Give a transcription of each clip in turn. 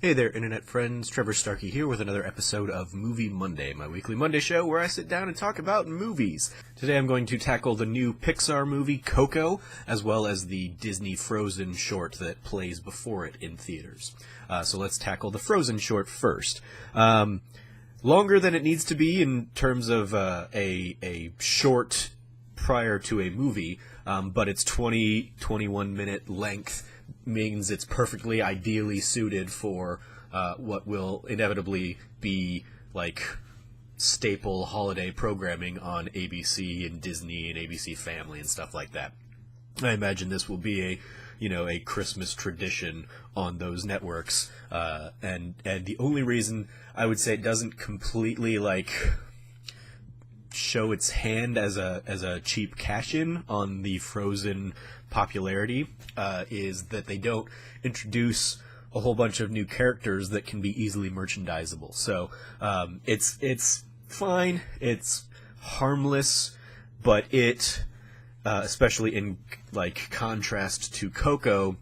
Hey there, Internet friends. Trevor Starkey here with another episode of Movie Monday, my weekly Monday show where I sit down and talk about movies. Today I'm going to tackle the new Pixar movie, Coco, as well as the Disney Frozen short that plays before it in theaters. So let's tackle the Frozen short first. Longer than it needs to be in terms of a short prior to a movie, but its 21 minute length means it's perfectly ideally suited for what will inevitably be like staple holiday programming on ABC and Disney and ABC Family and stuff like that. I imagine this will be a Christmas tradition on those networks, and the only reason I would say it doesn't completely show its hand as a cheap cash-in on the Frozen popularity is that they don't introduce a whole bunch of new characters that can be easily merchandisable. So it's fine, it's harmless, but it especially in contrast to Coco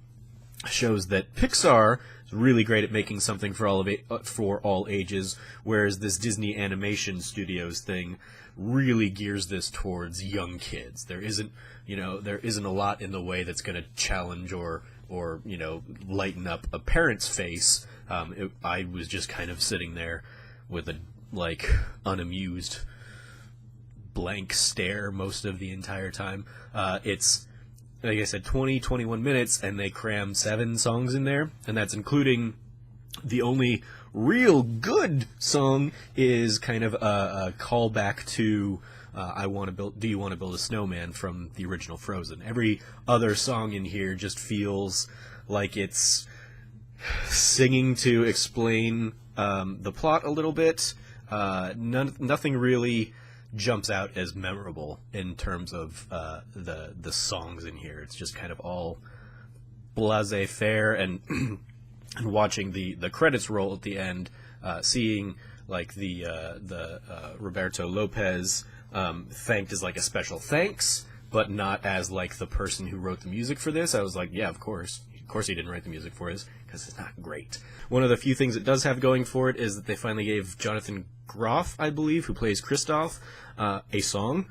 shows that Pixar is really great at making something for all ages, whereas this Disney Animation Studios thing really gears this towards young kids. There isn't a lot in the way that's going to challenge or lighten up a parent's face. I was just kind of sitting there with a unamused blank stare most of the entire time. It's, like I said, 21 minutes, and they cram 7 songs in there, and that's including the only real good song is kind of a callback to Do You Want to Build a Snowman from the original Frozen. Every other song in here just feels like it's singing to explain the plot a little bit. Nothing really jumps out as memorable in terms of the songs in here. It's just kind of all laissez-faire, and and watching the credits roll at the end, seeing the Roberto Lopez thanked as a special thanks, but not as the person who wrote the music for this. I was like, yeah, of course he didn't write the music for this, because it's not great. One of the few things it does have going for it is that they finally gave Jonathan Groff, I believe, who plays Kristoff, a song.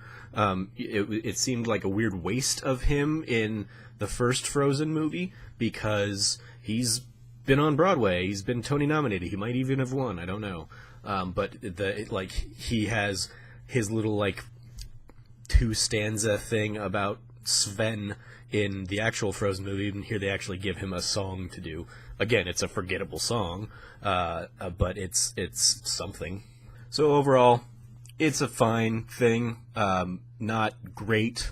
It seemed like a weird waste of him in the first Frozen movie, because he's been on Broadway, he's been Tony nominated, he might even have won, I don't know. But he has his little 2-stanza thing about Sven in the actual Frozen movie, and here they actually give him a song to do. Again, it's a forgettable song, but it's something. So overall, it's a fine thing. Not great,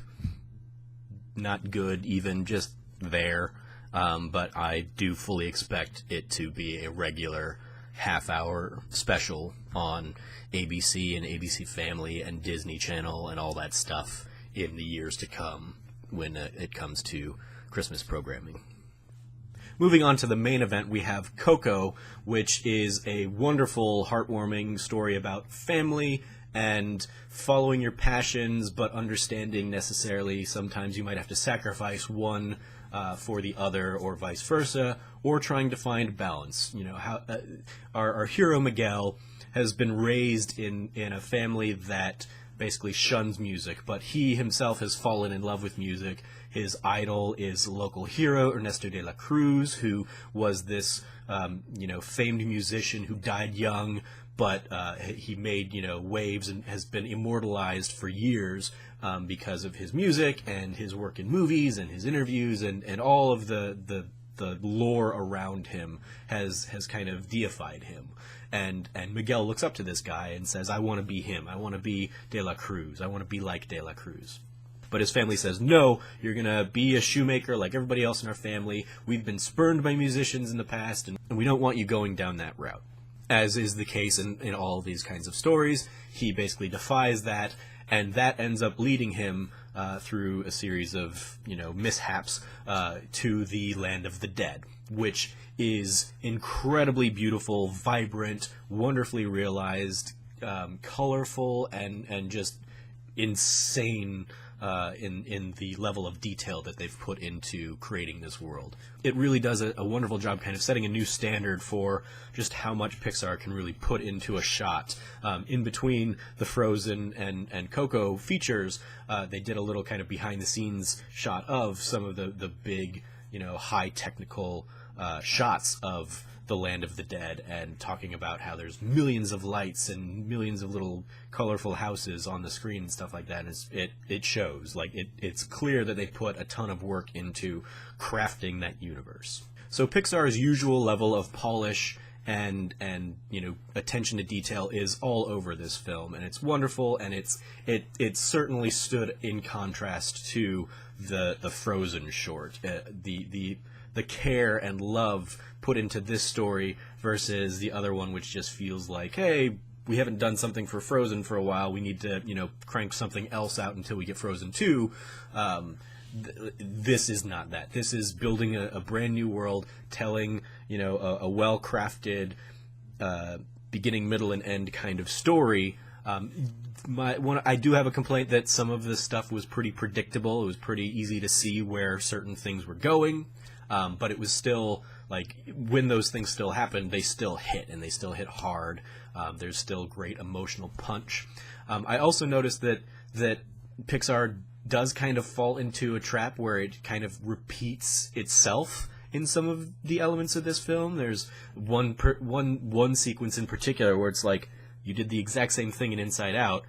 not good even, just there. But I do fully expect it to be a regular half-hour special on ABC and ABC Family and Disney Channel and all that stuff in the years to come when it comes to Christmas programming. Moving on to the main event, we have Coco, which is a wonderful, heartwarming story about family and following your passions, but understanding necessarily sometimes you might have to sacrifice one for the other, or vice versa, or trying to find balance. How our hero Miguel has been raised in a family that basically shuns music, but he himself has fallen in love with music. His idol is local hero Ernesto de la Cruz, who was this famed musician who died young, but he made waves and has been immortalized for years because of his music and his work in movies and his interviews, and all of the lore around him has kind of deified him. And Miguel looks up to this guy and says, I want to be him. I want to be De La Cruz. I want to be like De La Cruz. But his family says, no, you're going to be a shoemaker like everybody else in our family. We've been spurned by musicians in the past, and we don't want you going down that route. As is the case in all of these kinds of stories, he basically defies that, and that ends up leading him through a series of mishaps to the land of the dead, which is incredibly beautiful, vibrant, wonderfully realized, colorful, and just insane in the level of detail that they've put into creating this world. It really does a wonderful job kind of setting a new standard for just how much Pixar can really put into a shot. In between the Frozen and Coco features, they did a little kind of behind-the-scenes shot of some of the big, high technical shots of the Land of the Dead, and talking about how there's millions of lights and millions of little colorful houses on the screen and stuff like that. And it shows. Like, it's clear that they put a ton of work into crafting that universe. So Pixar's usual level of polish and attention to detail is all over this film, and it's wonderful, and it certainly stood in contrast to the Frozen short. The care and love put into this story versus the other one, which just feels like, hey, we haven't done something for Frozen for a while, we need to crank something else out until we get Frozen 2. This is not that. This is building a brand new world, telling a well-crafted beginning, middle, and end kind of story. I do have a complaint that some of this stuff was pretty predictable. It was pretty easy to see where certain things were going. But it was still, like, when those things still happened, they still hit, and they still hit hard. There's still great emotional punch. I also noticed that Pixar does kind of fall into a trap where it kind of repeats itself in some of the elements of this film. There's one sequence in particular where it's like, you did the exact same thing in Inside Out,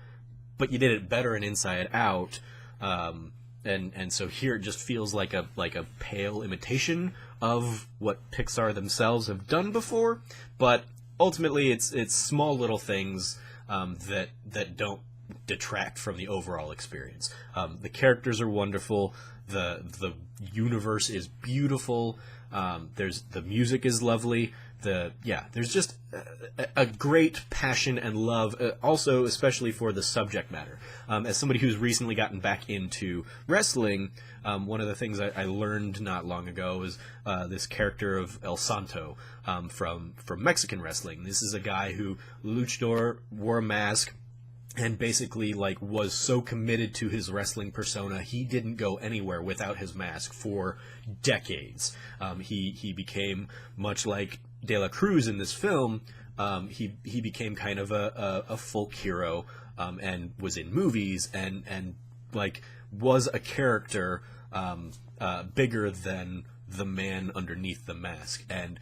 but you did it better in Inside Out. And so here it just feels like a pale imitation of what Pixar themselves have done before, but ultimately it's small little things that don't detract from the overall experience. The characters are wonderful. The universe is beautiful. The music is lovely. There's just a great passion and love, also especially for the subject matter. As somebody who's recently gotten back into wrestling, one of the things I learned not long ago is this character of El Santo from Mexican wrestling. This is a guy who luchador, wore a mask, and basically was so committed to his wrestling persona, he didn't go anywhere without his mask for decades. He became, much like De La Cruz in this film, he became kind of a folk hero, and was in movies and was a character bigger than the man underneath the mask. And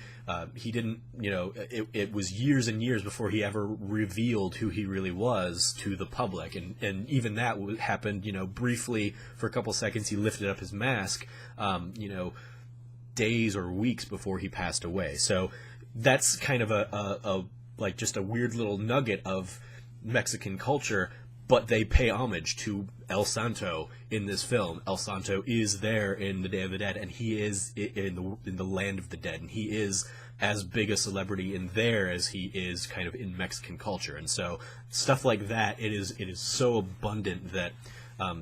he didn't, it was years and years before he ever revealed who he really was to the public. And even that happened, briefly for a couple seconds. He lifted up his mask, days or weeks before he passed away. So that's kind of just a weird little nugget of Mexican culture, but they pay homage to El Santo in this film. El Santo is there in The Day of the Dead, and he is in the Land of the Dead, and he is as big a celebrity in there as he is kind of in Mexican culture. And so stuff like that, it is so abundant that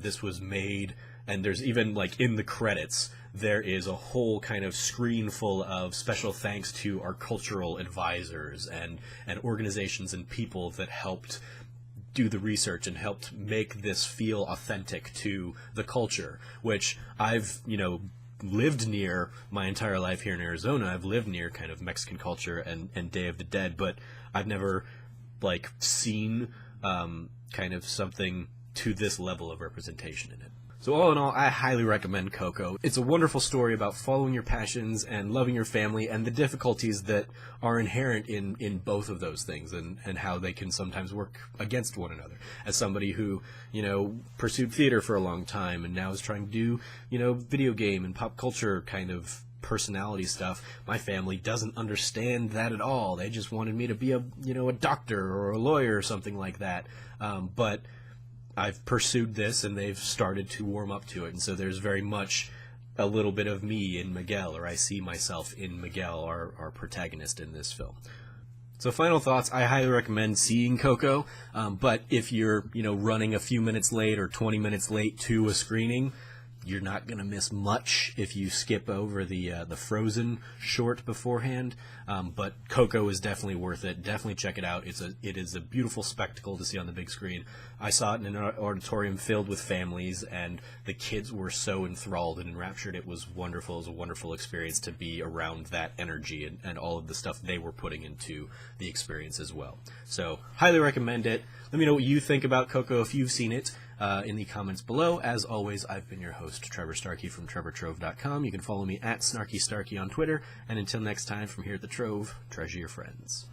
this was made. And there's even, in the credits, there is a whole kind of screen full of special thanks to our cultural advisors and organizations and people that helped do the research and helped make this feel authentic to the culture, which I've, lived near my entire life here in Arizona. I've lived near kind of Mexican culture and Day of the Dead, but I've never, seen kind of something to this level of representation in it. So all in all, I highly recommend Coco. It's a wonderful story about following your passions and loving your family and the difficulties that are inherent in both of those things, and how they can sometimes work against one another. As somebody who, pursued theater for a long time and now is trying to do, video game and pop culture kind of personality stuff, my family doesn't understand that at all. They just wanted me to be a doctor or a lawyer or something like that. But I've pursued this, and they've started to warm up to it, and so there's very much a little bit of me in Miguel, or I see myself in Miguel, our protagonist in this film. So final thoughts, I highly recommend seeing Coco, but if you're running a few minutes late or 20 minutes late to a screening, You're not going to miss much if you skip over the Frozen short beforehand, but Coco is definitely worth it. Definitely check it out. It is a beautiful spectacle to see on the big screen. I saw it in an auditorium filled with families, and the kids were so enthralled and enraptured. It was wonderful. It was a wonderful experience to be around that energy and all of the stuff they were putting into the experience as well. So, highly recommend it. Let me know what you think about Coco if you've seen it. In the comments below. As always, I've been your host, Trevor Starkey from TrevorTrove.com. You can follow me at SnarkyStarkey on Twitter. And until next time, from here at the Trove, treasure your friends.